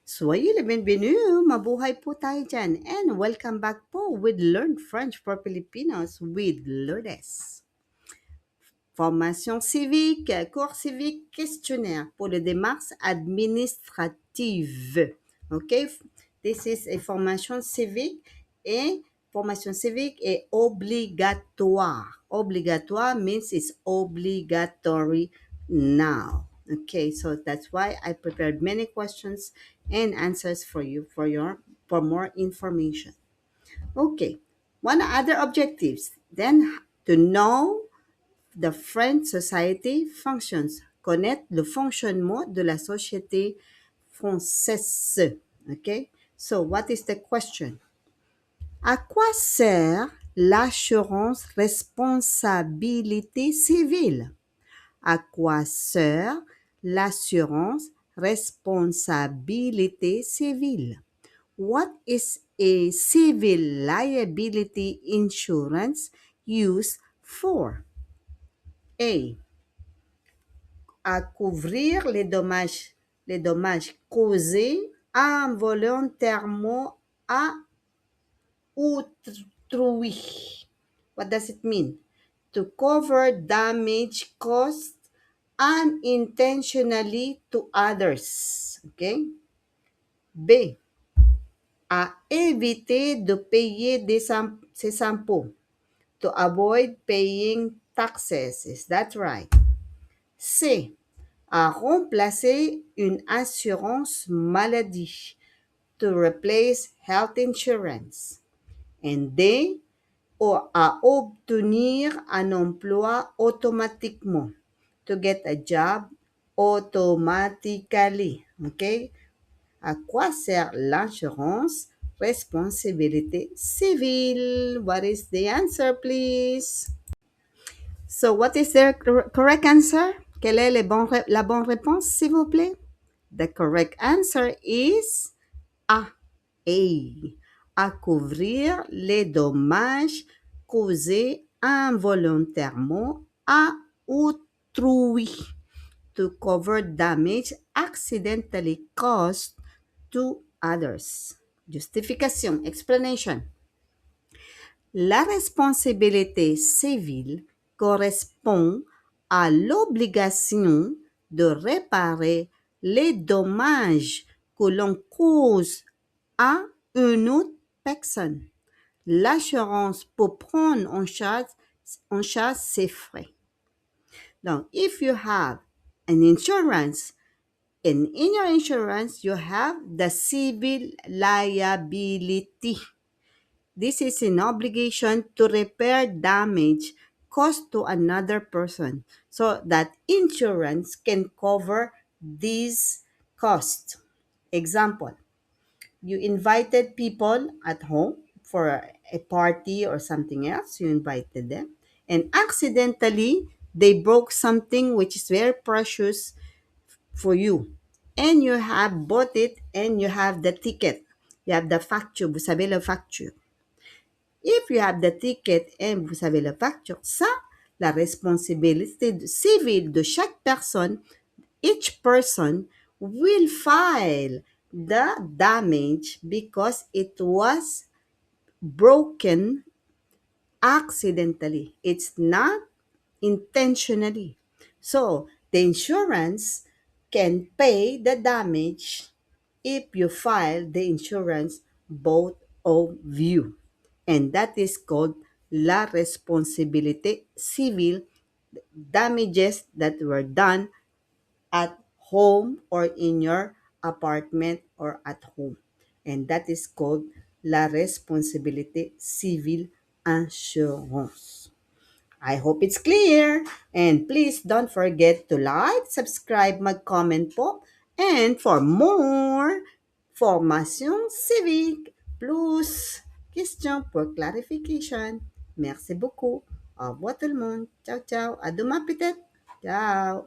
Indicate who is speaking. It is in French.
Speaker 1: Soyez le bienvenu, mabuhay po tayo dyan. And welcome back po with Learn French for Filipinos with Lourdes. Formation civique, cours civique, questionnaire pour les démarches administratives. OK? This is a formation civique et formation civique est obligatoire. Obligatoire means it's obligatory now. Okay, so that's why I prepared many questions and answers for you for more information. Okay, one other objectives then to know the French society functions, connaître le fonctionnement de la société française. Okay, so what is the question? À quoi sert l'assurance responsabilité civile? À quoi sert l'assurance responsabilité civile? What is a civil liability insurance used for? A. À couvrir les dommages causés involontairement à autrui. What does it mean? To cover damage caused unintentionally to others. Okay? B. À éviter de payer ses impôts. To avoid paying taxes. Is that right? C. À remplacer une assurance maladie. To replace health insurance. And D. Ou à obtenir un emploi automatiquement. To get a job automatically. Okay? À quoi sert l'assurance responsabilité civile? What is the answer, please? So, what is the correct answer? Quelle est la bonne réponse, s'il vous plaît? The correct answer is A. A. À couvrir les dommages causés involontairement à autrui. To cover damage accidentally caused to others. Justification, explanation. La responsabilité civile correspond à l'obligation de réparer les dommages que l'on cause à une autre personne. L'assurance peut prendre en charge ses frais. Donc, if you have an insurance, and in your insurance, you have the civil liability. This is an obligation to repair damage caused to another person so that insurance can cover these costs. Example, you invited people at home for a party or something else, you invited them, and accidentally they broke something which is very precious for you. And you have bought it and you have the ticket. You have the facture. Vous savez le facture. If you have the ticket and vous savez le facture, ça, la responsabilité civile de chaque personne, each person will file the damage because it was broken accidentally. It's not intentionally. So, the insurance can pay the damage if you file the insurance both of you. And that is called la responsabilité civile, damages that were done at home or in your apartment or at home. And that is called la responsabilité civile insurance. I hope it's clear. And please don't forget to like, subscribe, mag-comment po. And for more formation civique plus question pour clarification. Merci beaucoup. Au revoir tout le monde. Ciao, ciao. À demain peut-être. Ciao.